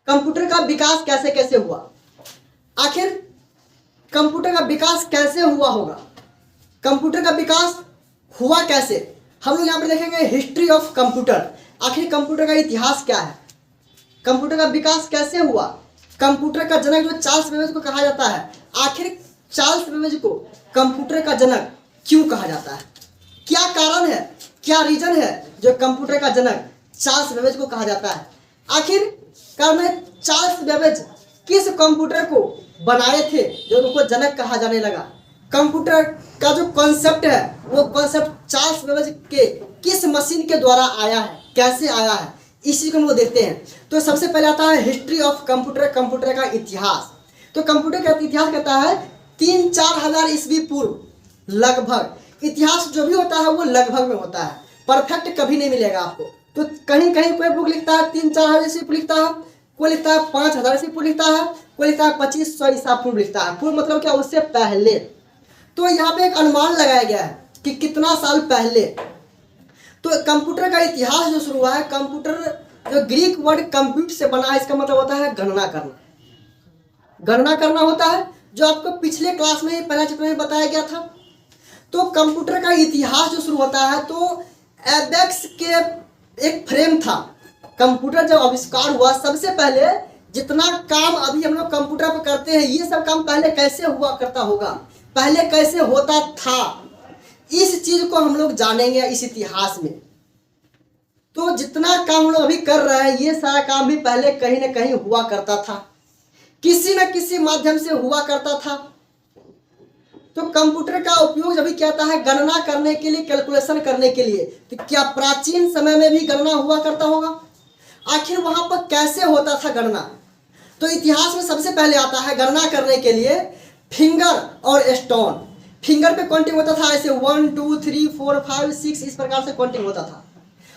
Computer का विकास कैसे कैसे हुआ। आखिर कंप्यूटर का विकास कैसे हुआ होगा, कंप्यूटर का विकास हुआ कैसे, हम लोग यहाँ पर देखेंगे हिस्ट्री ऑफ कंप्यूटर। आखिर कंप्यूटर का इतिहास क्या है, कंप्यूटर का विकास कैसे हुआ, कंप्यूटर का जनक जो चार्ल्स बेबेज को कहा जाता है, आखिर चार्ल्स बेबेज को कंप्यूटर का जनक क्यों कहा जाता है, क्या कारण है, क्या रीजन है जो कंप्यूटर का जनक चार्ल्स बेबेज को कहा जाता है। आखिर कार में चार्ल्स बेबेज किस कंप्यूटर को बनाए थे जो उनको जनक कहा जाने लगा, कंप्यूटर का जो कॉन्सेप्ट है वो कॉन्सेप्ट चार्ल्स बेबेज के किस मशीन के द्वारा आया है, कैसे आया है, इसी को हम लोग देखते हैं। तो सबसे पहले आता है हिस्ट्री ऑफ कंप्यूटर, कंप्यूटर का इतिहास। तो कंप्यूटर का इतिहास कहता है 3-4 हजार ईस्वी पूर्व लगभग। इतिहास जो भी होता है वो लगभग में होता है, परफेक्ट कभी नहीं मिलेगा आपको। तो कहीं कहीं कोई बुक लिखता है 3-4 हजार ईस्वी पूर्व लिखता है, कोई लिखता है 5000 ईस्वी पूर्व लिखता है, कोई लिखता है 2500 ईसा पूर्व लिखता है। पूर्व मतलब क्या, उससे पहले। तो यहाँ पे एक अनुमान लगाया गया है कि कितना साल पहले। तो कंप्यूटर का इतिहास जो शुरू हुआ है, कंप्यूटर जो ग्रीक वर्ड कंप्यूट से बना है, इसका मतलब होता है गणना करना, गणना करना होता है, जो आपको पिछले क्लास में पहला चैप्टर में बताया गया था। तो कंप्यूटर का इतिहास जो शुरू होता है तो एबेक्स के एक फ्रेम था। कंप्यूटर जब आविष्कार हुआ सबसे पहले जितना काम अभी हम लोग कंप्यूटर पर करते हैं ये सब काम पहले कैसे हुआ करता होगा, पहले कैसे होता था, इस चीज को हम लोग जानेंगे इस इतिहास में। तो जितना काम हम लोग अभी कर रहे हैं ये सारा काम भी पहले कहीं ना कहीं हुआ करता था, किसी न किसी माध्यम से हुआ करता था। तो कंप्यूटर का उपयोग जब भी क्या होता है गणना करने के लिए, कैलकुलेशन करने के लिए। तो क्या प्राचीन समय में भी गणना हुआ करता होगा, आखिर वहां पर कैसे होता था गणना। तो इतिहास में सबसे पहले आता है गणना करने के लिए फिंगर और स्टोन। फिंगर पे काउंटिंग होता था, ऐसे 1 2 3 4 5 6 इस प्रकार से काउंटिंग होता था।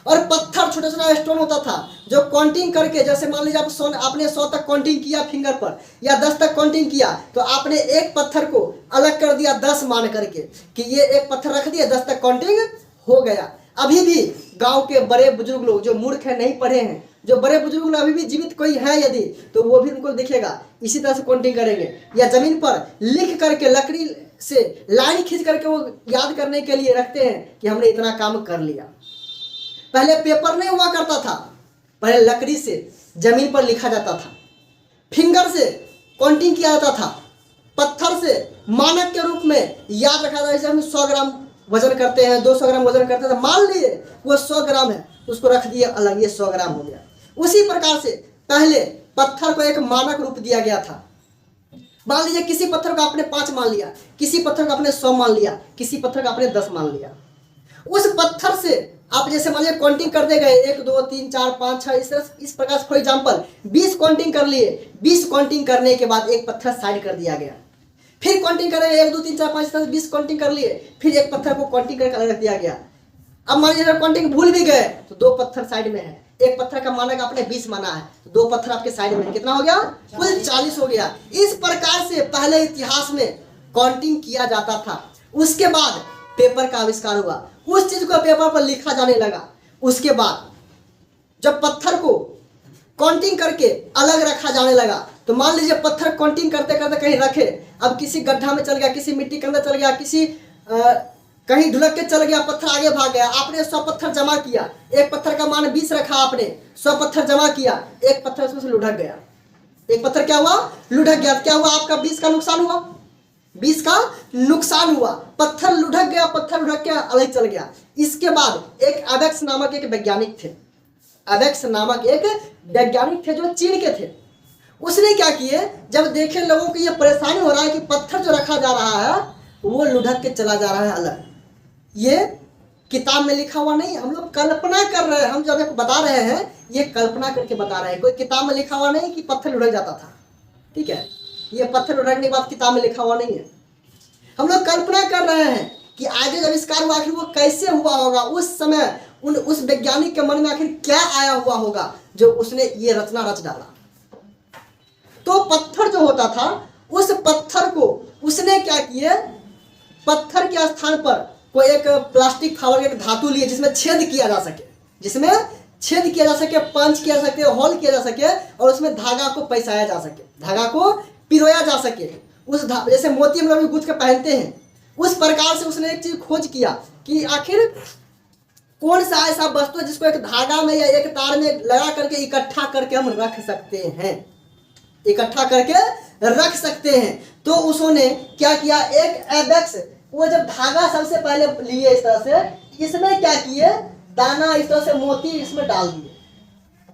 और पत्थर छोटा छोटा स्टोन होता था जो काउंटिंग करके, जैसे मान लीजिए आपने 100 तक काउंटिंग किया फिंगर पर या 10 तक काउंटिंग किया, तो आपने एक पत्थर को अलग कर दिया 10 मान करके कि ये एक पत्थर रख दिया, 10 तक काउंटिंग हो गया। अभी भी गांव के बड़े बुजुर्ग लोग जो मूर्ख है, नहीं पढ़े हैं, जो बड़े बुजुर्ग लोग अभी भी जीवित कोई है यदि, तो वो भी उनको दिखेगा इसी तरह से काउंटिंग करेंगे। या जमीन पर लिख करके लकड़ी से लाइन खींच करके वो याद करने के लिए रखते हैं कि हमने इतना काम कर लिया। पहले पेपर नहीं हुआ करता था, पहले लकड़ी से जमीन पर लिखा जाता था, फिंगर से काउंटिंग किया जाता था, पत्थर से मानक के रूप में याद रखा था। जैसे हम 100 ग्राम वजन करते हैं, 200 ग्राम वजन करते थे, मान लिए वो 100 ग्राम है, उसको रख दिए अलग, ये 100 ग्राम हो गया। उसी प्रकार से पहले पत्थर को एक मानक रूप दिया गया था। मान लीजिए किसी पत्थर को आपने 5 मान लिया, किसी पत्थर को आपने 100 मान लिया, किसी पत्थर को आपने 10 मान लिया। उस पत्थर से आप जैसे मान लीजिए काउंटिंग करते गए 1 2 3 4 5 6 इस प्रकार से, फॉर एग्जाम्पल 20 काउंटिंग कर लिए। 20 काउंटिंग करने के बाद एक पत्थर साइड कर दिया गया, फिर काउंटिंग करेंगे 1 2 3 4 5 20 काउंटिंग कर लिए, फिर एक पत्थर को काउंटिंग करके अलग रख दिया गया। अब मान लीजिए काउंटिंग भूल भी गए तो 2 पत्थर साइड में है, एक पत्थर का मानक आपने 20 माना है तो 2 पत्थर आपके साइड में, कितना हो गया, कुल 40 हो गया। इस प्रकार से पहले इतिहास में काउंटिंग किया जाता था। उसके बाद पेपर का आविष्कार हुआ, उस चीज को पेपर पर लिखा जाने लगा। उसके बाद जब पत्थर को काउंटिंग करके अलग रखा जाने लगा, तो मान लीजिए पत्थर काउंटिंग करते करते कहीं रखे, अब किसी गड्ढा में चल गया, किसी मिट्टी के अंदर चल गया, किसी कहीं ढुलक के चल गया, पत्थर आगे भाग गया। आपने 100 पत्थर जमा किया, एक पत्थर का मान 20 रखा, आपने 100 पत्थर जमा किया, एक पत्थर उसमें से लुढ़क गया, एक पत्थर क्या हुआ, लुढ़क गया। क्या हुआ, आपका 20 का नुकसान हुआ, 20 का नुकसान हुआ, पत्थर लुढ़क गया, पत्थर लुढ़क के अलग चल गया। इसके बाद एक एबेक्स नामक एक वैज्ञानिक थे, एबेक्स नामक एक वैज्ञानिक थे जो चीन के थे। उसने क्या किए, जब देखे लोगों को ये परेशानी हो रहा है कि पत्थर जो रखा जा रहा है वो लुढ़क के चला जा रहा है अलग, ये किताब में लिखा हुआ नहीं, हम लोग कल्पना कर रहे हैं, हम जब एक बता रहे हैं ये कल्पना करके बता रहे हैं, कोई किताब में लिखा हुआ नहीं कि पत्थर लुढ़क जाता था, ठीक है, ये पत्थर लुढ़कने के बाद किताब में लिखा हुआ नहीं है। हम लोग कल्पना कर रहे हैं कि आगे जब आविष्कार हुआ आखिर वो कैसे हुआ होगा, उस समय उस वैज्ञानिक के मन में आखिर क्या आया हुआ होगा जो उसने ये रचना रच डाला। तो पत्थर जो होता था, उस पत्थर को उसने क्या किया, पत्थर के स्थान पर कोई एक प्लास्टिक फाइबर एक धातु लिए जिसमें छेद किया जा सके, जिसमें छेद किया जा सके, पंच किया जा सके, होल किया जा सके और उसमें धागा को पैसाया जा सके, धागा को पिरोया जा सके। उस जैसे मोती हम लोग गूंथ के पहनते हैं, उस प्रकार से उसने एक चीज खोज किया कि आखिर कौन सा ऐसा वस्तु है जिसको एक धागा में या एक तार में लगा करके इकट्ठा करके हम रख सकते हैं, इकट्ठा करके रख सकते हैं। तो उसने क्या किया, एक एबेक्स, वो जब धागा सबसे पहले लिए इस तरह से, इसमें क्या किए, दाना इस तरह से मोती इसमें डाल दिए,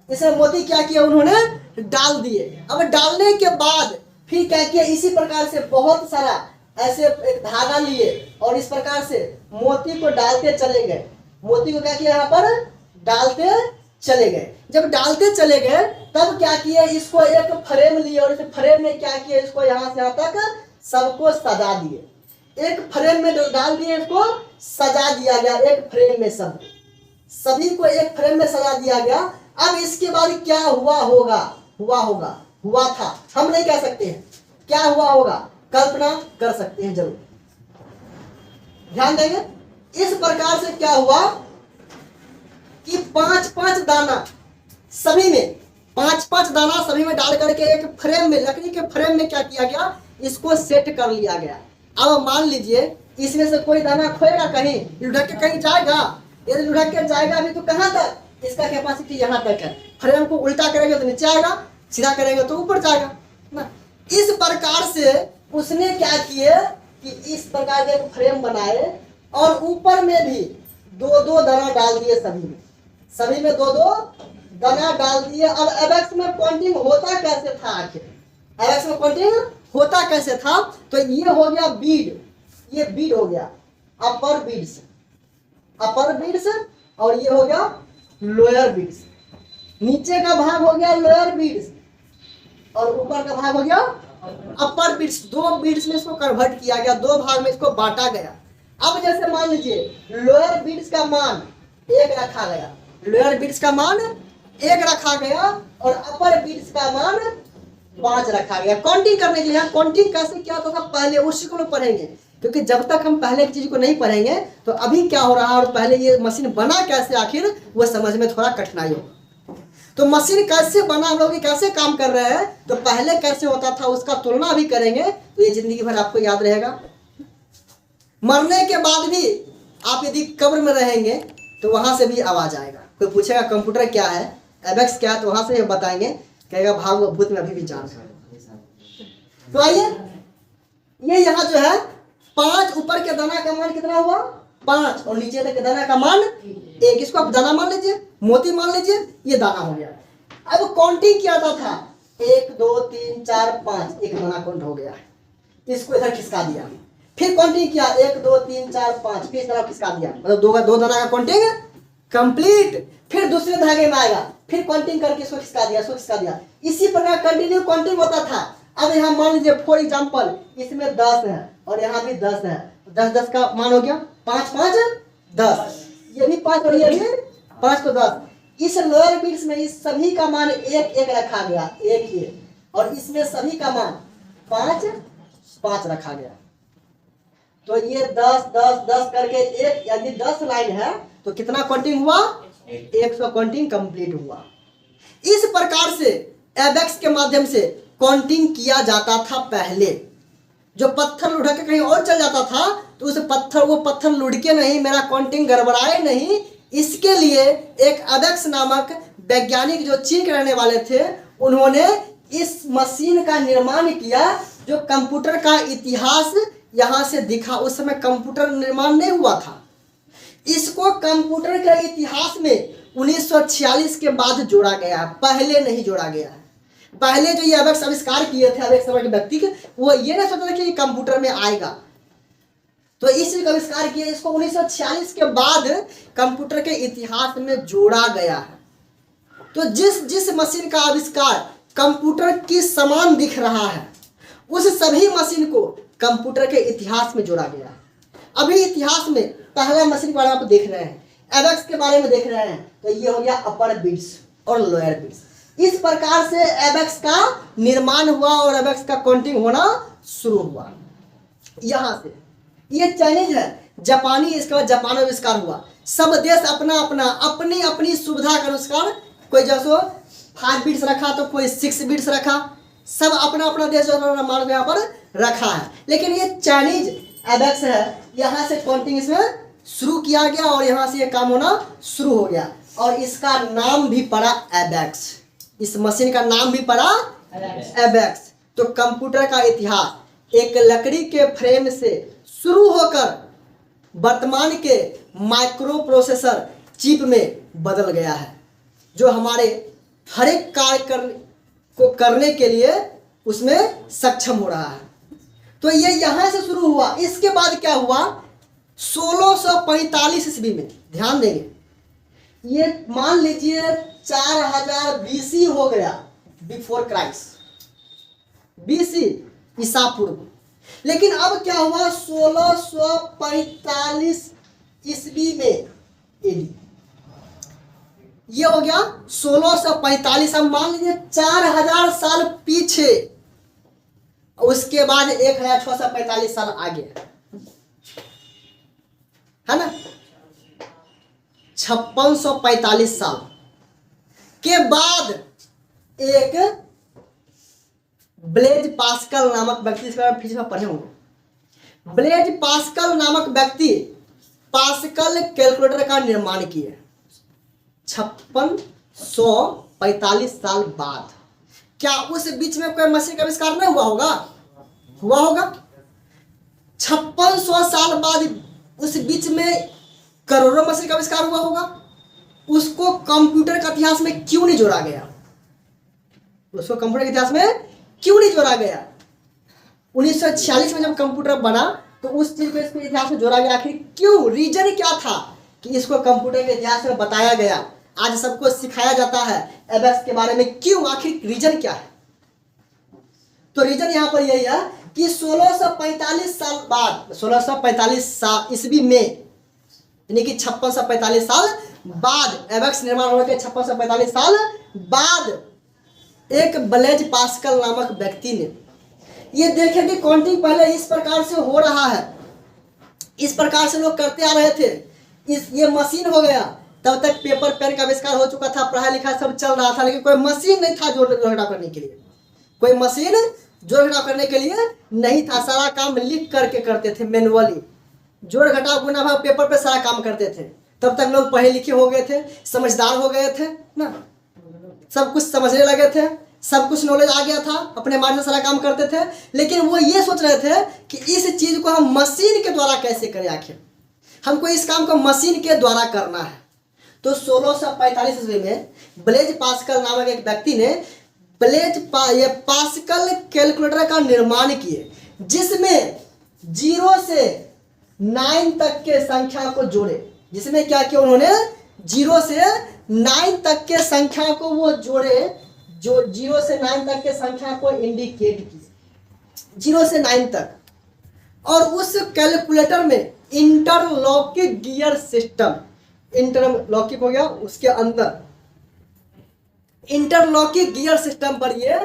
इसमें मोती क्या किया उन्होंने डाल दिए। अब डालने के बाद फिर क्या किया, इसी प्रकार से बहुत सारा ऐसे एक धागा लिए और इस प्रकार से मोती को डालते चले गए, मोती को क्या किया यहाँ पर डालते चले गए। जब डालते चले गए तब क्या किए, इसको एक फ्रेम लिए और इस फ्रेम में क्या किया, इसको यहाँ से यहाँ तक सबको सजा दिए, एक फ्रेम में डाल दिए, इसको सजा दिया गया एक फ्रेम में, सब सभी को एक फ्रेम में सजा दिया गया। अब इसके बाद क्या हुआ होगा, हुआ था, हम नहीं कह सकते हैं क्या हुआ होगा, कल्पना कर सकते हैं जरूर, ध्यान देंगे। इस प्रकार से क्या हुआ कि 5-5 दाना सभी में, 5-5 दाना सभी में डाल करके एक फ्रेम में, लकड़ी के फ्रेम में क्या किया गया, इसको सेट कर लिया गया। अब मान लीजिए इसमें से कोई दाना खोएगा कहीं, लुढ़क के कहीं जाएगा, यदि लुढ़क के जाएगा अभी तो कहाँ तक, इसका कैपेसिटी यहाँ तक है, फ्रेम को उल्टा करेंगे तो नीचे आएगा, सीधा करेंगे तो ऊपर जाएगा ना। इस प्रकार से उसने क्या किए कि इस प्रकार के फ्रेम बनाए और ऊपर में भी 2-2 दाना डाल दिए, सभी में 2-2 दाना डाल दिए। अब एबेक्स में काउंटिंग होता कैसे था, आखिर एबेक्स में काउंटिंग होता कैसे था, तो ये हो गया बीड, ये बीड हो गया अपर बीड्स, और ये हो गया लोअर बीड्स, नीचे का भाग हो गया लोअर बीड्स और ऊपर का भाग हो गया अपर बीड्स। 2 बीड्स में इसको कन्वर्ट किया गया, 2 भाग में इसको बांटा गया। अब जैसे मान लीजिए लोअर बीड्स का मान 1 रखा गया, लोअर बीड्स का मान 1 रखा गया और अपर बीड्स का मान 5 रखा गया। काउंटिंग करने के लिए, काउंटिंग कैसे क्या होता था पहले उसी को पढ़ेंगे, क्योंकि जब तक हम पहले की चीज को नहीं पढ़ेंगे तो अभी क्या हो रहा है और पहले ये मशीन बना कैसे आखिर वो समझ में थोड़ा कठिनाई हो। तो मशीन कैसे बना, हम लोग कैसे काम कर रहे हैं, तो पहले कैसे होता था उसका तुलना भी करेंगे तो ये जिंदगी भर आपको याद रहेगा। मरने के बाद भी आप यदि कब्र में रहेंगे तो वहां से भी आवाज आएगा, कोई पूछेगा कंप्यूटर क्या है, एबेक्स क्या है, तो वहां से बताएंगे, कहेगा भाग भूत में अभी भी जान है। तो आइए ये यहाँ जो है 5 ऊपर के दाना का मान कितना हुआ 5 और नीचे के दाना का मान 1, इसको आप दाना मान लीजिए, मोती मान लीजिए, ये दाना हो गया। अब काउंटिंग किया था 1 2 3 4 5, एक दाना काउंट हो गया, इसको इधर खिसका दिया, फिर काउंटिंग किया 1 2 3 4 5, फिर इस तरफ खिसका दिया, मतलब 2 दाना का काउंटिंग कंप्लीट। फिर दूसरे धागे में आएगा, फिर काउंटिंग करके इसको खिसका दिया, इसी प्रकार कंटिन्यू काउंटिंग होता था। अब यहाँ मान लीजिए फॉर एग्जाम्पल इसमें 10 है और यहाँ भी 10 है, 10-10 का मान हो गया 5-5 10, ये भी 5 और ये भी 5 तो 10। इस लोअर बीड्स में इस सभी का मान 1-1 रखा गया, 1 और इसमें सभी का मान 5-5 रखा गया। तो ये 10-10-10 करके 1 यानी 10 लाइन है, तो कितना काउंटिंग हुआ 100 काउंटिंग कंप्लीट हुआ। इस प्रकार से एबेक्स के माध्यम से काउंटिंग किया जाता था पहले। जो पत्थर लुढ़क के कहीं और चल जाता था तो उस वो पत्थर लुढ़के नहीं, मेरा काउंटिंग गड़बड़ाए नहीं, इसके लिए एक एबेक्स नामक वैज्ञानिक जो चीन के रहने वाले थे, उन्होंने इस मशीन का निर्माण किया जो कंप्यूटर का इतिहास यहाँ से दिखा। उस समय कंप्यूटर निर्माण नहीं हुआ था, इसको कंप्यूटर के इतिहास में 1946 के बाद जोड़ा गया, पहले नहीं जोड़ा गया है। पहले जो ये एबेक्स आविष्कार किए थे एबेक्स नामक व्यक्ति के, वो ये नहीं सोचा था कि कंप्यूटर में आएगा, तो इस चीज का आविष्कार किया, इसको 1946 के बाद कंप्यूटर के इतिहास में जोड़ा गया है। तो जिस मशीन का आविष्कार कंप्यूटर की समान दिख रहा है, उस सभी मशीन को कंप्यूटर के इतिहास में जोड़ा गया है। अभी इतिहास में पहला मशीन के बारे में आप देख रहे हैं, एबेक्स के बारे में देख रहे हैं, तो ये हो गया अपर बीट्स और लोअर बीट्स। इस प्रकार से एबेक्स का निर्माण हुआ और एबेक्स का काउंटिंग होना शुरू हुआ। यहां से ये चाइनीज है, जापानी, इसके बाद जापान में आविष्कार हुआ। सब देश अपना अपना अपनी अपनी सुविधा के अनुसार, कोई जैसे 5 बिट्स रखा तो कोई 6 बिट्स रखा, सब अपना अपना देश मान यहाँ पर रखा है। लेकिन ये चाइनीज एबैक्स है, यहाँ से काउंटिंग इसमें शुरू किया गया और यहाँ से ये काम होना शुरू हो गया और इसका नाम भी पड़ा एबैक्स। इस मशीन का नाम भी पड़ा एबैक्स। तो कंप्यूटर का इतिहास एक लकड़ी के फ्रेम से शुरू होकर वर्तमान के माइक्रो प्रोसेसर चिप में बदल गया है, जो हमारे हर एक कार्य को करने के लिए उसमें सक्षम हो रहा है। तो ये यहाँ से शुरू हुआ। इसके बाद क्या हुआ, 1645 ईस्वी में, ध्यान देंगे, ये मान लीजिए 4000 बीसी हो गया, बिफोर क्राइस्ट, बीसी ईसा पूर्व। लेकिन अब क्या हुआ, 1645 ईस्वी में एडी, ये हो गया 1645। अब मान लीजिए 4000 साल पीछे, उसके बाद 1645 साल आगे, है ना, 5645 साल के बाद एक ब्लेज पास्कल नामक व्यक्ति, इसके बारे में फिर पढ़े होंगे। ब्लेज पास्कल नामक व्यक्ति पास्कल कैलकुलेटर का निर्माण किए 5645 साल बाद। क्या उस बीच में कोई मशीन का आविष्कार नहीं हुआ होगा? हुआ होगा। 5600 साल बाद उस बीच में करोड़ों मशीन का आविष्कार हुआ होगा। उसको कंप्यूटर के इतिहास में क्यों नहीं जोड़ा गया? उसको कंप्यूटर के इतिहास में क्यों नहीं जोड़ा गया? 1946 में जब कंप्यूटर बना तो उस चीज को इसके इतिहास में जोड़ा गया। आखिर क्यों? रीजन क्या था कि इसको कंप्यूटर के इतिहास में बताया गया, आज सबको सिखाया जाता है एबैक्स के बारे में? क्यों? आखिर रीजन क्या है? तो रीजन यहाँ पर यही है कि 1645 साल बाद, 1645 ईस्वी में, यानी कि 5645 साल बाद, एबैक्स निर्माण होने के 5645 साल बाद एक ब्लेज पास्कल नामक व्यक्ति ने ये देखे कि काउंटिंग पहले इस प्रकार से हो रहा है, इस प्रकार से लोग करते आ रहे थे, ये मशीन हो गया। तब तक पेपर पेन का आविष्कार हो चुका था, पढ़ाई लिखाई सब चल रहा था, लेकिन कोई मशीन नहीं था जोड़ घटाव करने के लिए। कोई मशीन जोड़ घटाव करने के लिए नहीं था। सारा काम लिख करके करते थे, मैनुअली जोड़ घटाव गुना भाग पेपर पे सारा काम करते थे। तब तक लोग पढ़े लिखे हो गए थे, समझदार हो गए थे ना, सब कुछ समझने लगे थे, सब कुछ नॉलेज आ गया था, अपने माइंड से सारा काम करते थे। लेकिन वो ये सोच रहे थे कि इस चीज को हम मशीन के द्वारा कैसे करें, आखिर हमको इस काम को मशीन के द्वारा करना है। तो 1645 ईस्वी में ब्लेज पास्कल नामक एक व्यक्ति ने ये पास्कल कैलकुलेटर का निर्माण किए, जिसमें 0 से 9 तक के संख्या को जोड़े। जिसमें क्या किया उन्होंने, 0 से 9 तक के संख्या को वो जोड़े, जो 0 से 9 तक के संख्या को इंडिकेट किए, 0 से 9 तक। और उस कैलकुलेटर में इंटरलॉकिंग गियर सिस्टम, इंटरलॉकिंग हो गया, उसके अंदर इंटरलॉकिंग गियर सिस्टम पर यह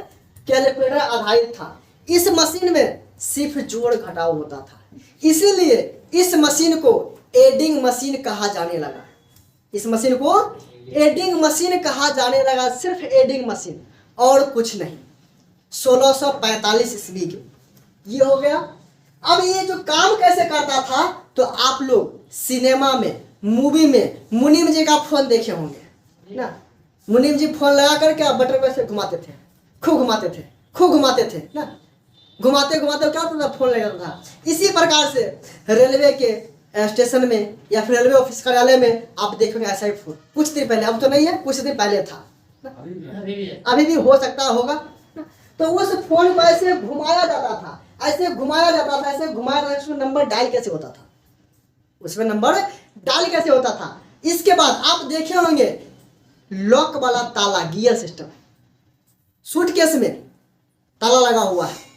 कैलकुलेटर आधारित था। इस मशीन में सिर्फ जोड़ घटाव होता था, इसीलिए इस मशीन को एडिंग मशीन कहा जाने लगा। इस मशीन को एडिंग मशीन कहा जाने लगा, सिर्फ एडिंग मशीन और कुछ नहीं। 1645 ईस्वी के ये हो गया। अब ये जो काम कैसे करता था, तो आप लोग सिनेमा में, मूवी में मुनीम जी का फोन देखे होंगे ना। मुनीम जी फोन लगा करके बटन पे से घुमाते थे, खूब घुमाते थे, खूब घुमाते थे ना। घुमाते घुमाते क्या होता था, फोन लगा था। इसी प्रकार से रेलवे के स्टेशन में या फिर रेलवे ऑफिस कार्यालय में आप देखोगे ऐसा ही फोन। कुछ दिन पहले, अब तो नहीं है, कुछ दिन पहले था, अभी भी हो सकता होगा। तो उस फोन को ऐसे घुमाया जाता था, ऐसे घुमाया जाता था, ऐसे घुमाया जाता था। उसमें नंबर डायल कैसे होता था, उसमें नंबर डायल कैसे होता था। इसके बाद आप देखे होंगे लॉक वाला ताला, गियर सिस्टम, सूटकेस में ताला लगा हुआ है।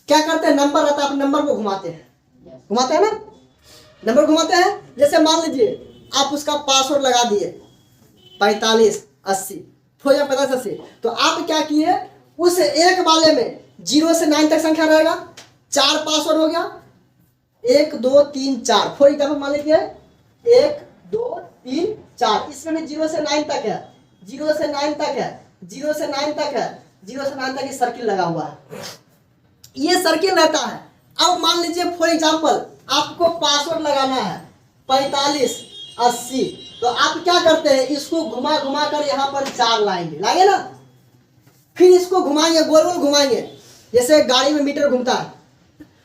क्या करते हैं, नंबर रहता है, आप नंबर को घुमाते हैं, घुमाते हैं ना, नंबर घुमाते हैं। जैसे मान लीजिए आप उसका पासवर्ड लगा दिए 4580, हो जाए 4580, तो आप क्या किए, उस एक वाले में 0 से 9 तक संख्या रहेगा, 4 पासवर्ड हो गया, 1 2 3 4 फॉर एग्जाम्पल मान लीजिए 1 2 3 4, इसमें भी 0 से 9 तक है, 0 से 9 तक है, 0 से 9 तक है, 0 से 9 तक ये सर्किल लगा हुआ है, ये सर्किल रहता है। अब मान लीजिए फॉर एग्जाम्पल आपको पासवर्ड लगाना है 45 80, तो आप क्या करते हैं, इसको घुमा घुमा कर यहाँ पर 4 लाएंगे ना, फिर इसको घुमाएंगे, गोल गोल घुमाएंगे, जैसे गाड़ी में मीटर घूमता है,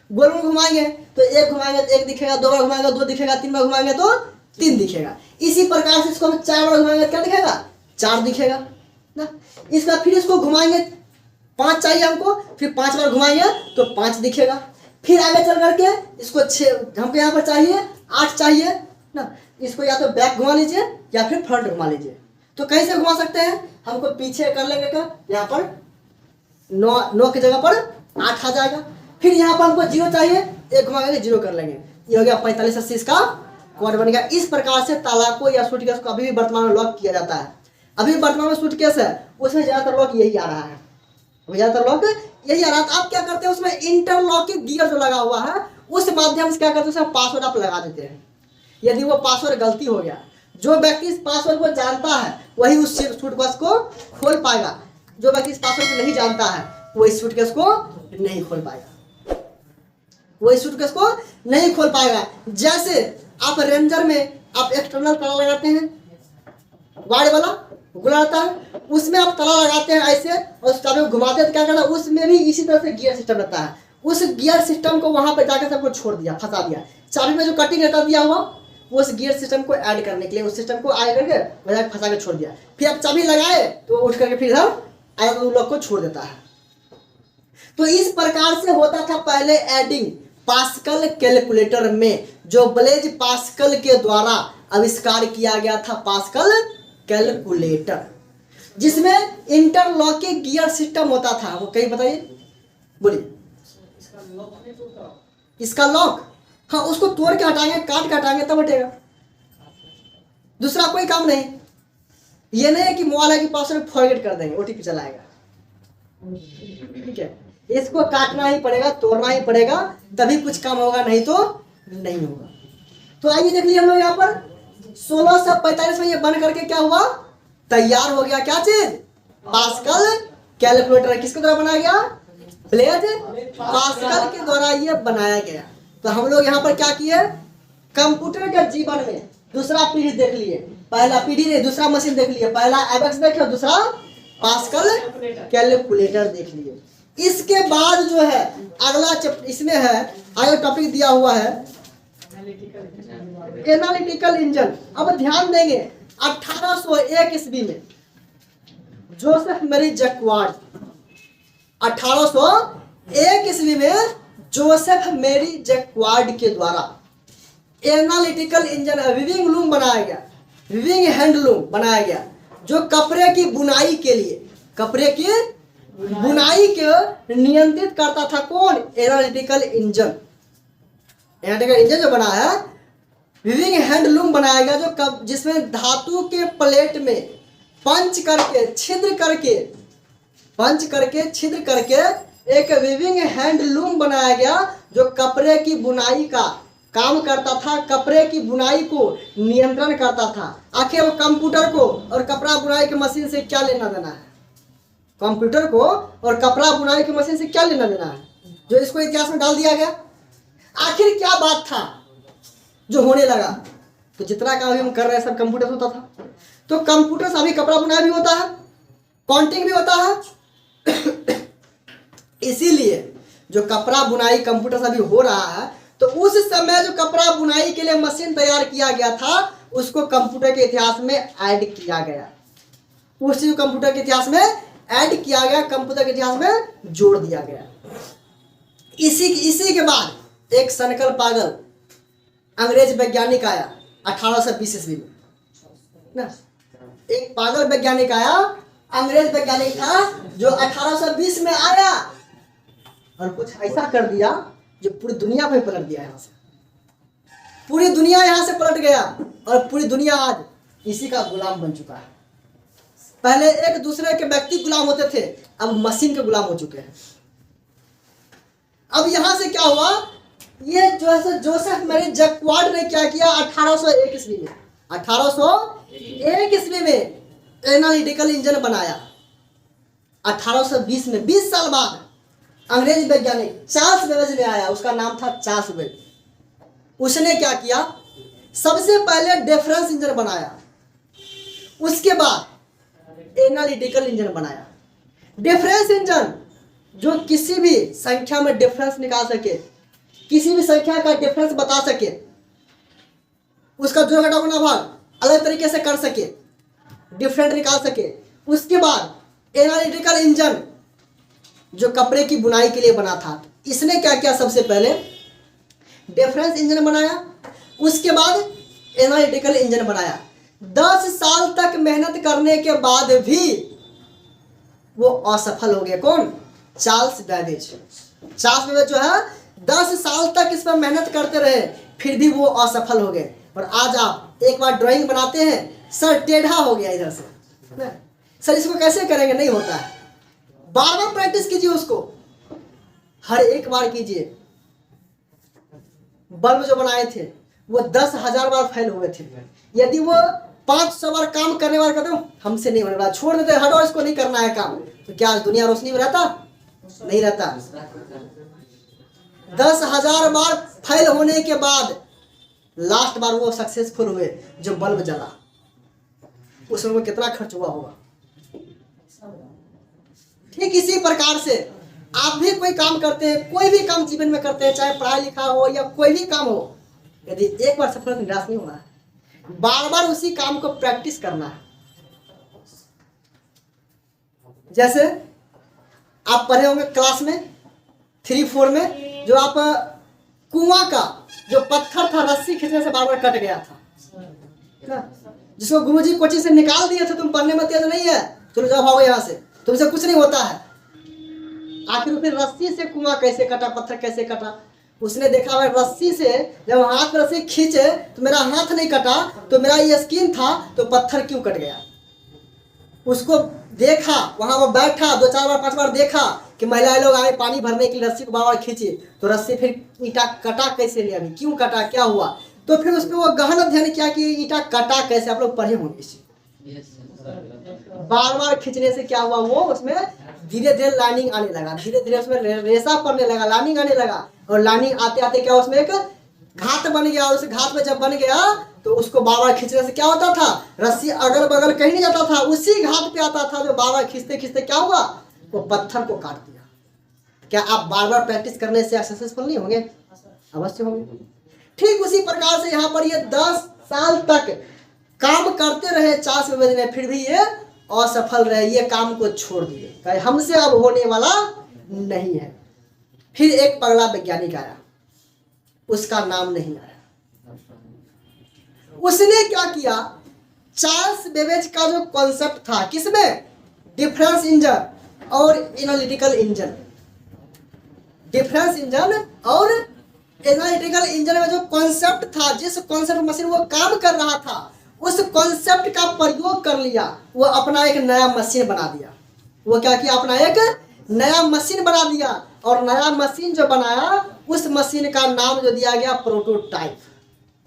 गोल गोल घुमाएंगे तो 1 घुमाएंगे तो 1 दिखेगा, 2 बार घुमाएंगे 2 दिखेगा, 3 बार घुमाएंगे तो 3 दिखेगा। इसी प्रकार से इसको हम 4 बार घुमाएंगे क्या दिखेगा, 4 दिखेगा ना। इसका फिर इसको घुमाएंगे, 5 चाहिए हमको, फिर 5 बार घुमाएंगे तो 5 दिखेगा। फिर आगे चल करके इसको 6 हमको यहाँ पर चाहिए, 8 चाहिए ना, इसको या तो बैक घुमा लीजिए या फिर फ्रंट घुमा लीजिए। तो कैसे घुमा सकते हैं, हमको पीछे कर लेंगे का, यहाँ पर 9 की जगह पर 8 आ जाएगा। फिर यहाँ पर हमको 0 चाहिए, 1 घुमाएंगे 0 कर लेंगे, ये हो गया 45 80 का कोड बन गया। इस प्रकार से ताला को या सूटकेस को अभी भी वर्तमान में लॉक किया जाता है। अभी वर्तमान में सूटकेस है, उसमें ज्यादातर लॉक यही आ रहा है, ज्यादातर लॉक यही आ रहा है। आप क्या करते हैं, उसमें इंटरलॉकिंग गियर जो लगा हुआ है उस माध्यम से क्या करते हैं, उसमें पासवर्ड आप लगा देते हैं। यदि वो पासवर्ड गलती हो गया, जो व्यक्ति इस पासवर्ड को जानता है वही उस सूटकेस को खोल पाएगा, जो व्यक्ति इस पासवर्ड को नहीं जानता है वो इस सूटकेस को नहीं खोल पाएगा, वो इस सूटकेस को नहीं खोल पाएगा। जैसे आप रेंजर में आप एक्सटर्नल ताला लगाते हैं, वाइड वाला गोला आता है, उसमें आप ताला लगाते हैं ऐसे और उस ताले को घुमाते हैं तो क्या करता है, उसमें भी इसी तरह से गियर सिस्टम रहता है। उस गियर सिस्टम को वहां पर जाकर सबको छोड़ दिया, फंसा दिया। चाबी में जो कटिंग रहता दिया हुआ, वो उस गियर सिस्टम को ऐड करने के लिए उस सिस्टम को ऐड करके वजह फंसा के छोड़ दिया। फिर आप चाबी लगाए तो उठ करके फिर हम आगे लोग को छोड़ देता है। तो इस प्रकार से होता था पहले एडिंग पास्कल कैलकुलेटर में, जो ब्लेज पास्कल के द्वारा आविष्कार किया गया था पास्कल कैलकुलेटर, जिसमें इंटरलॉकिंग गियर सिस्टम होता था। वो कहीं बताइए, बोलिए। इसका लॉक, हाँ, उसको तोड़ के हटाएंगे, काट के हटाएंगे तब हटेगा, दूसरा कोई काम नहीं। ये नहीं है कि मोबाइल के पासवर्ड फॉरगेट कर देंगे, ओटीपी चलाएगा, ठीक है। इसको काटना ही पड़ेगा, तोड़ना ही पड़ेगा, तभी कुछ काम होगा, नहीं तो नहीं होगा। तो आइए देख लीजिए हम लोग यहाँ पर 1645 में ये बन करके क्या हुआ, तैयार हो गया। क्या चीज, पास्कल कैलकुलेटर। किसके द्वारा बनाया गया, ब्लेज पास्कल के द्वारा ये बनाया गया। तो हम लोग यहाँ पर क्या किए, कंप्यूटर के जीवन में दूसरा पीढ़ी देख लिए, पहला पीढ़ी ने दूसरा मशीन देख लिए, पहला एबेक्स देखे, दूसरा पास्कल कैलकुलेटर देख लिए। इसके बाद जो है अगला इसमें है, आगे टॉपिक दिया हुआ है एनालिटिकल इंजन। अब ध्यान देंगे 1801 ईस्वी में जोसेफ मैरी जैक्वार्ड, 1801 ईस्वी में जोसेफ मैरी जैक्वार्ड के द्वारा एनालिटिकल इंजन विविंग लूम बनाया गया, विविंग हैंडलूम बनाया गया, जो कपड़े की बुनाई के लिए, कपड़े की बुनाई के नियंत्रित करता था। कौन, एनालिटिकल इंजन। एनालिटिकल इंजन जो बना है, विविंग हैंडलूम बनाया गया, जो जिसमें धातु के प्लेट में पंच करके छिद्र करके एक विविंग हैंडलूम बनाया गया, जो कपड़े की बुनाई का काम करता था, कपड़े की बुनाई को नियंत्रण करता था। आखिर वो कंप्यूटर को और कपड़ा बुनाई की मशीन से क्या लेना देना है, कंप्यूटर को और कपड़ा बुनाई की मशीन से क्या लेना देना है, जो इसको इतिहास में डाल दिया गया। आखिर क्या बात था जो होने लगा। तो जितना काम हम कर रहे हैं सब कंप्यूटर से होता था। तो कंप्यूटर से अभी कपड़ा बुनाई भी होता है, काउंटिंग भी होता है। इसीलिए जो कपड़ा बुनाई कंप्यूटर से अभी हो रहा है, तो उस समय जो कपड़ा बुनाई के लिए मशीन तैयार किया गया था, उसको कंप्यूटर के इतिहास में ऐड किया गया, उस चीज कंप्यूटर के इतिहास में ऐड किया गया, कंप्यूटर के इतिहास में जोड़ दिया गया। इसी के बाद एक सनकल पागल अंग्रेज वैज्ञानिक आया 1820 ईस्वी में ना। एक पागल वैज्ञानिक आया, अंग्रेज वैज्ञानिक था, जो 1820 में आया और कुछ ऐसा कर दिया जो पूरी दुनिया पे पलट दिया। यहाँ से पूरी दुनिया यहाँ से पलट गया और पूरी दुनिया आज इसी का गुलाम बन चुका है। पहले एक दूसरे के व्यक्ति गुलाम होते थे, अब मशीन के गुलाम हो चुके हैं। अब यहां से क्या हुआ, ये जोसेफ मैरी जैक्वार्ड ने क्या किया 1801 ईस्वी में, 1801 ईस्वी में एनालिटिकल इंजन बनाया। 1820 में 20 साल बाद अंग्रेज वैज्ञानिक चार्ल्स बेबेज ने आया, उसका नाम था चार्ल्स बेबेज। उसने क्या किया, सबसे पहले डिफरेंस इंजन बनाया, उसके बाद एनालिटिकल इंजन बनाया। डिफरेंस इंजन जो किसी भी संख्या में डिफरेंस निकाल सके, किसी भी संख्या का डिफरेंस बता सके, उसका जो घटा गुना भाग अलग तरीके से कर सके, डिफरेंट निकाल सके। उसके बाद एनालिटिकल इंजन जो कपड़े की बुनाई के लिए बना था, इसने क्या किया, सबसे पहले डिफरेंस इंजन बनाया, उसके बाद एनालिटिकल इंजन बनाया। 10 साल तक मेहनत करने के बाद भी वो असफल हो गया। कौन? Charles Babbage. चार्ल्स बेबेज जो है 10 साल तक इस पर मेहनत करते रहे, फिर भी वो असफल हो गए। और आज आप एक बार ड्राइंग बनाते हैं, सर टेढ़ा हो गया इधर से, सर इसको कैसे करेंगे, नहीं होता है। बार बार प्रैक्टिस कीजिए उसको, हर एक बार कीजिए। बल्ब जो बनाए थे वो 10,000 बार फेल हुए थे। यदि वो 500 बार काम करने वाला कहते हो हमसे नहीं होने वाला, छोड़ देते, हटो इसको नहीं करना है काम, तो क्या आज दुनिया रोशनी में रहता? नहीं रहता। 10,000 बार फेल होने के बाद लास्ट बार वो सक्सेसफुल हुए, जो बल्ब जला। उसमें कितना खर्च हुआ होगा। ठीक इसी प्रकार से आप भी कोई काम करते हैं, कोई भी काम जीवन में करते हैं, चाहे पढ़ाई लिखा हो या कोई भी काम हो, यदि एक बार सफल निराश नहीं होना है, बार बार उसी काम को प्रैक्टिस करना है। जैसे आप पढ़े होंगे क्लास में 3-4 में, जो आप कुआं का जो पत्थर था रस्सी खींचने से बार बार कट गया था, जिसको गुरुजी कोचिंग से निकाल दिए थे, तुम पढ़ने में तेज नहीं है, चलो जाओ भागो यहाँ से, तुमसे कुछ नहीं होता है। आखिर फिर रस्सी से कुआं कैसे कटा, पत्थर कैसे कटा? उसने देखा भाई रस्सी से जब हाथ में रस्सी खींचे तो मेरा हाथ नहीं कटा, तो मेरा ये स्किन था, तो पत्थर क्यों कट गया? उसको देखा, वहां वो बैठा, 2-4 बार 5 बार देखा कि महिलाएं लोग आए पानी भरने के लिए, रस्सी को बार बार खींची, तो रस्सी फिर ईंटा कटा कैसे लिया, अभी क्यों कटा, क्या हुआ? तो फिर उसमें वो गहन अध्ययन किया कि ईंटा कटा कैसे। आप लोग पढ़े होंगे इसी, बार बार खींचने से क्या हुआ, वो उसमें धीरे धीरे लाइनिंग आने लगा, धीरे धीरे उसमें रेशा पड़ने लगा, लाइनिंग आने लगा, और लाइनिंग आते आते क्या उसमें एक घात बन गया। और उस घात में जब बन गया तो उसको बार बार खींचने से क्या होता था, रस्सी अगल बगल कहीं नहीं जाता था, उसी घात पे आता था, जो बार बार खींचते खींचते क्या हुआ, वो पत्थर को काट दिया। क्या आप बार बार प्रैक्टिस करने से सक्सेसफुल नहीं होंगे? अवश्य होंगे। ठीक उसी प्रकार से यहाँ पर ये 10 साल तक काम करते रहे चार्ल्स बेबेज ने, फिर भी ये असफल रहे, ये काम को छोड़ दिए, हमसे अब होने वाला नहीं है। फिर एक पगला वैज्ञानिक आया, उसका नाम नहीं आया। उसने क्या किया, चार्ल्स बेबेज का जो कॉन्सेप्ट था, किसमें? डिफरेंस इंजन और एनालिटिकल इंजन। डिफरेंस इंजन और एनालिटिकल इंजन में जो कॉन्सेप्ट था, जिस कॉन्सेप्ट मशीन वो काम कर रहा था, उस कॉन्सेप्ट का प्रयोग कर लिया, वो अपना एक नया मशीन बना दिया। वो क्या किया, अपना एक नया मशीन बना दिया। और नया मशीन जो बनाया, उस मशीन का नाम जो दिया गया प्रोटोटाइप।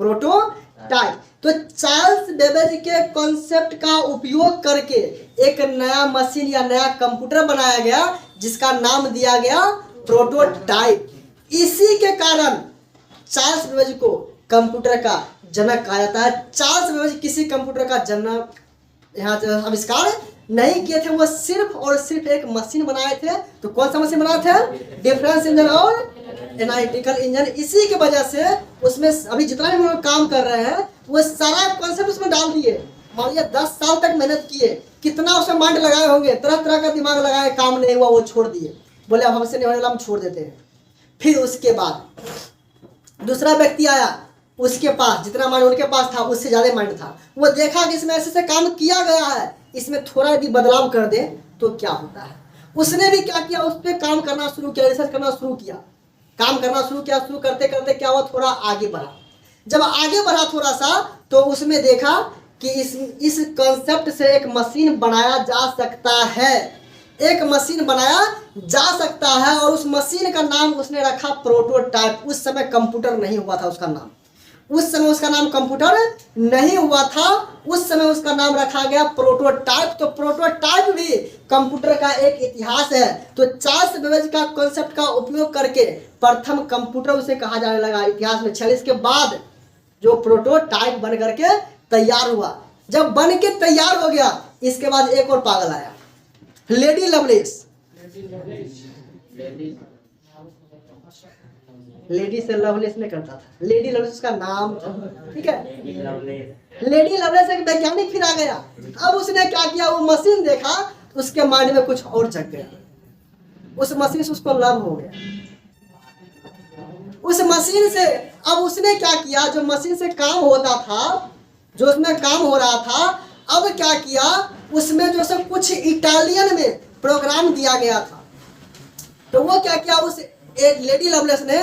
प्रोटोटाइप। तो चार्ल्स बेबेज के कॉन्सेप्ट का उपयोग करके एक नया मशीन या नया कंप्यूटर बनाया गया, जिसका नाम दिया गया प्रोटोटाइप। इसी के कारण चार्ल्स बेबेज को कंप्यूटर का जनक कहा जाता है। चार्ल्स बेबेज किसी कंप्यूटर का जनक यहाँ आविष्कार नहीं किए थे, वो सिर्फ और सिर्फ एक मशीन बनाए थे। तो कौन सा मशीन बनाए थे? डिफरेंस इंजन और एनालिटिकल इंजन। इसी की वजह से उसमें अभी जितना भी हम लोग काम कर रहे हैं, वो सारा कॉन्सेप्ट उसमें डाल दिए। मान लिया 10 साल तक मेहनत किए, कितना उसमें माइंड लगाए होंगे, तरह तरह का दिमाग लगाए, काम नहीं हुआ, वो छोड़ दिए, बोले अब हमसे नहीं होने वाला, हम छोड़ देते हैं। फिर उसके बाद दूसरा व्यक्ति आया, उसके पास जितना माइंड उनके पास था उससे ज़्यादा माइंड था। वो देखा कि इसमें ऐसे काम किया गया है, इसमें थोड़ा भी बदलाव कर दे तो क्या होता है। उसने भी क्या किया, उस पर काम करना शुरू किया, रिसर्च करना शुरू किया, काम करना शुरू किया। शुरू करते करते क्या हुआ, थोड़ा आगे बढ़ा। जब आगे बढ़ा थोड़ा सा, तो उसमें देखा कि इस कॉन्सेप्ट से एक मशीन बनाया जा सकता है। एक मशीन बनाया जा सकता है और उस मशीन का नाम उसने रखा प्रोटोटाइप। उस समय कंप्यूटर नहीं हुआ था उसका नाम, उस समय उसका नाम कंप्यूटर नहीं हुआ था, उस समय उसका नाम रखा गया प्रोटोटाइप। तो प्रोटोटाइप भी कंप्यूटर का एक इतिहास है। तो चार्ल्स बेबेज का कॉन्सेप्ट का उपयोग करके प्रथम कंप्यूटर उसे कहा जाने लगा इतिहास में। 46 के बाद जो प्रोटोटाइप बन करके तैयार हुआ, जब बन के तैयार हो गया, इसके बाद एक और पागल आया, लेडी लवलेस। लेडी से लवलेस नहीं करता था, लेडी लवलेस उसका नाम था, ठीक है। लेडी लवलेस एक वैज्ञानिक फिर आ गया। अब उसने क्या किया, वो मशीन देखा, उसके माइंड में कुछ और जग गया, उस मशीन से उसको लव हो गया। उस मशीन से अब उसने क्या किया, जो मशीन से काम होता था, जो उसमें काम हो रहा था, अब क्या किया, उसमें जो सब कुछ इटालियन में प्रोग्राम दिया गया था। तो वो क्या किया, उस एक लेडी लवलेस ने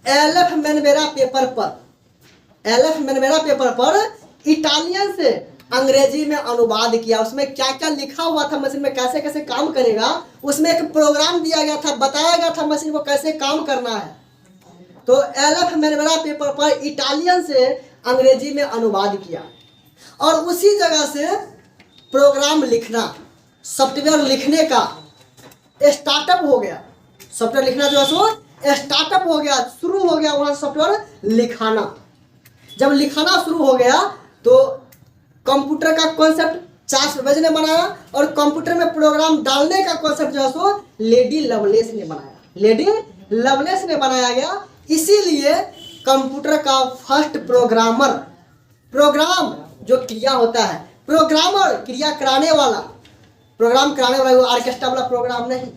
एलएफ मेनवेरा पेपर पर इटालियन से अंग्रेजी में अनुवाद किया। उसमें क्या क्या लिखा हुआ था, मशीन में कैसे कैसे काम करेगा, उसमें एक प्रोग्राम दिया गया था, बताया गया था मशीन को कैसे काम करना है। तो एलएफ मेनवेरा पेपर पर इटालियन से अंग्रेजी में अनुवाद किया और उसी जगह से प्रोग्राम लिखना, सॉफ्टवेयर लिखने का स्टार्टअप हो गया। सॉफ्टवेयर लिखना जो है सो स्टार्टअप हो गया, शुरू हो गया वहां सॉफ्टवेयर लिखाना। जब लिखाना शुरू हो गया तो कंप्यूटर का कॉन्सेप्ट चार्ल्स बेबेज ने बनाया और कंप्यूटर में प्रोग्राम डालने का कॉन्सेप्ट जो है सो लेडी लवलेस ने बनाया, लेडी लवलेस ने बनाया गया। इसीलिए कंप्यूटर का फर्स्ट प्रोग्रामर, प्रोग्राम जो क्रिया होता है, प्रोग्रामर क्रिया कराने वाला, प्रोग्राम कराने वाला, वो ऑर्केस्ट्रा वाला प्रोग्राम नहीं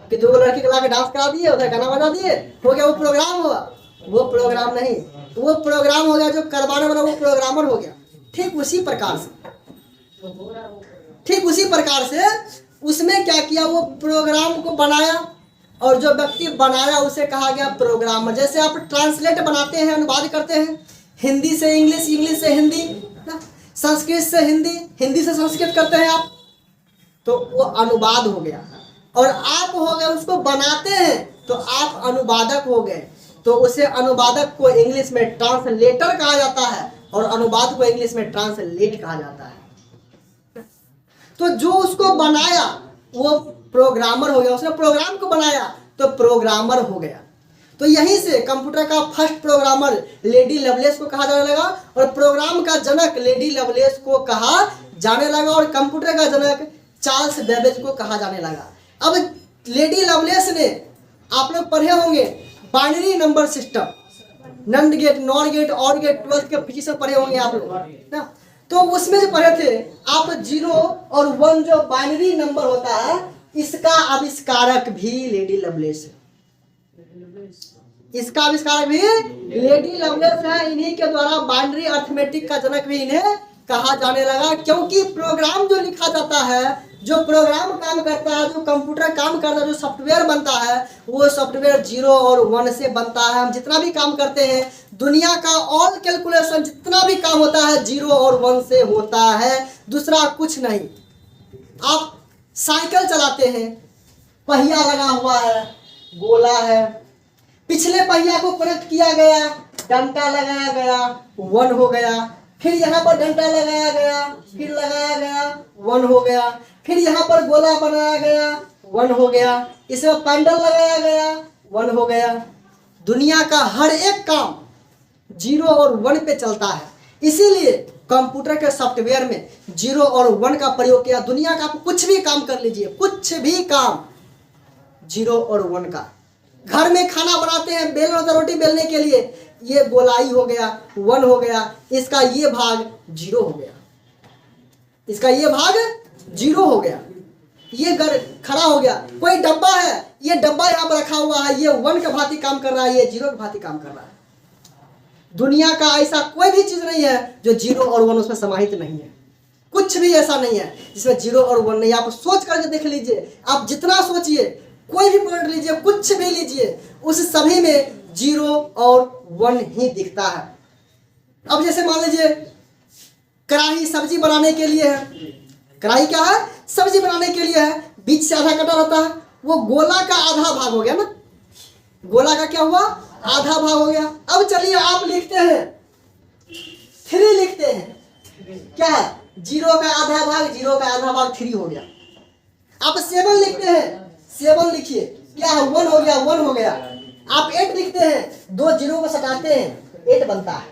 कि दो लड़की को लाके डांस करा दिए, उधर गाना बजा दिए, हो गया वो प्रोग्राम हुआ। वो प्रोग्राम नहीं, वो प्रोग्राम हो गया जो करवाने वाला, वो प्रोग्रामर हो गया। ठीक उसी प्रकार से उसमें क्या किया, वो प्रोग्राम को बनाया और जो व्यक्ति बनाया उसे कहा गया प्रोग्रामर। जैसे आप ट्रांसलेट बनाते हैं, अनुवाद करते हैं, हिंदी से इंग्लिश, इंग्लिश से हिंदी, संस्कृत से हिंदी, हिंदी से संस्कृत करते हैं आप, तो वो अनुवाद हो गया। और आप हो गए उसको बनाते हैं तो आप अनुवादक हो गए। तो उसे अनुवादक को इंग्लिश में ट्रांसलेटर कहा जाता है और अनुवाद को इंग्लिश में ट्रांसलेट कहा जाता है। तो जो उसको बनाया वो प्रोग्रामर हो गया, उसने प्रोग्राम को बनाया तो प्रोग्रामर हो गया। तो यहीं से कंप्यूटर का फर्स्ट प्रोग्रामर लेडी लवलेस को कहा जाने लगा और प्रोग्राम का जनक लेडी लवलेस को कहा जाने लगा और कंप्यूटर का जनक चार्ल्स बेबेज को कहा जाने लगा। अब लेडी लवलेस ने, आप लोग पढ़े होंगे binary number system, NAND gate, NOR gate, OR gate, 12th के फिजिक्स में पढ़े होंगे आप लोग ना। तो उसमें जो पढ़े थे आप 0 और 1 जो बाइनरी नंबर होता है, इसका आविष्कारक भी लेडी लवलेस है। इसका आविष्कारक भी लेडी लवलेस है। इन्हीं के द्वारा बाइनरी अर्थमेटिक का जनक भी इन्हें कहा जाने लगा, क्योंकि प्रोग्राम जो लिखा जाता है, जो प्रोग्राम काम करता है, जो कंप्यूटर काम करता है, जो सॉफ्टवेयर बनता है, वो सॉफ्टवेयर 0 और 1 से बनता है। हम जितना भी काम करते हैं, दुनिया का ऑल कैलकुलेशन जितना भी काम होता है 0 और 1 से होता है, दूसरा कुछ नहीं। आप साइकिल चलाते हैं, पहिया लगा हुआ है, गोला है, पिछले पहिया को कनेक्ट किया गया, डंडा लगाया गया, 1 हो गया, फिर यहाँ पर डंडा लगाया गया, फिर लगाया गया, 1 हो गया, फिर यहाँ पर गोला बनाया गया, 1 हो गया, इसमें पैडल लगाया गया, 1 हो गया। दुनिया का हर एक काम 0 और 1 पे चलता है। इसीलिए कंप्यूटर के सॉफ्टवेयर में 0 और 1 का प्रयोग किया। दुनिया का आप कुछ भी काम कर लीजिए, कुछ भी काम 0 और 1 का। घर में खाना बनाते हैं, बेलन होता है रोटी बेलने के लिए, ये गोलाई हो गया, 1 हो गया, इसका ये भाग 0 हो गया, इसका ये भाग 0 हो गया, ये घर खड़ा हो गया। कोई डब्बा है, ये डब्बा यहाँ पर रखा हुआ है, ये 1 के भांति काम कर रहा है, ये 0 के भांति काम कर रहा है। दुनिया का ऐसा कोई भी चीज नहीं है जो 0 और 1 उसमें समाहित नहीं है। कुछ भी ऐसा नहीं है जिसमें 0 और 1 नहीं। आप सोच करके देख लीजिए, आप जितना सोचिए, कोई भी पॉइंट लीजिए, कुछ भी लीजिए, उस सभी में 0 और 1 ही दिखता है। अब जैसे मान लीजिए कढ़ाई सब्जी बनाने के लिए है, कढ़ाई क्या है? सब्जी बनाने के लिए है। बीच से आधा कटा रहता है, वो गोला का आधा भाग हो गया ना, गोला का क्या हुआ? आधा भाग हो गया। अब चलिए आप लिखते हैं 3 लिखते हैं, क्या है? 0 का आधा भाग, 0 का आधा भाग 3 हो गया। आप 7 लिखते हैं, 7 लिखिए, क्या है? 1 हो गया, 1 हो गया। आप 8 लिखते हैं, 2 0 को सटाते हैं, 8 बनता है,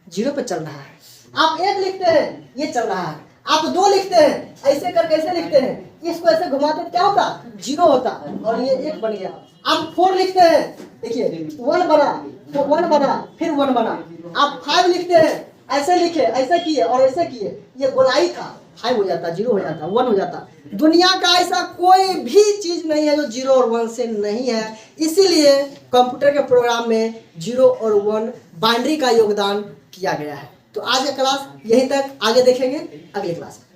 0 पे चल रहा है। आप 1 लिखते हैं, ये चल रहा है। आप 2 लिखते हैं, ऐसे कर कैसे लिखते हैं? इसको ऐसे घुमाते क्या होता? 0 होता, और ये 1 बन गया। आप 4 लिखते हैं, देखिए 1 बना, तो 1 बना, फिर 1 बना। आप 5 लिखते हैं, ऐसे लिखे, ऐसे किए और ऐसे किए, ये गोलाई था, 5 हो जाता, 0 हो जाता, 1 हो जाता। दुनिया का ऐसा कोई भी चीज नहीं है जो 0 और 1 से नहीं है। इसीलिए कंप्यूटर के प्रोग्राम में 0 और 1 बाइनरी का योगदान किया गया है। तो आज का क्लास यहीं तक, आगे देखेंगे अगली क्लास में।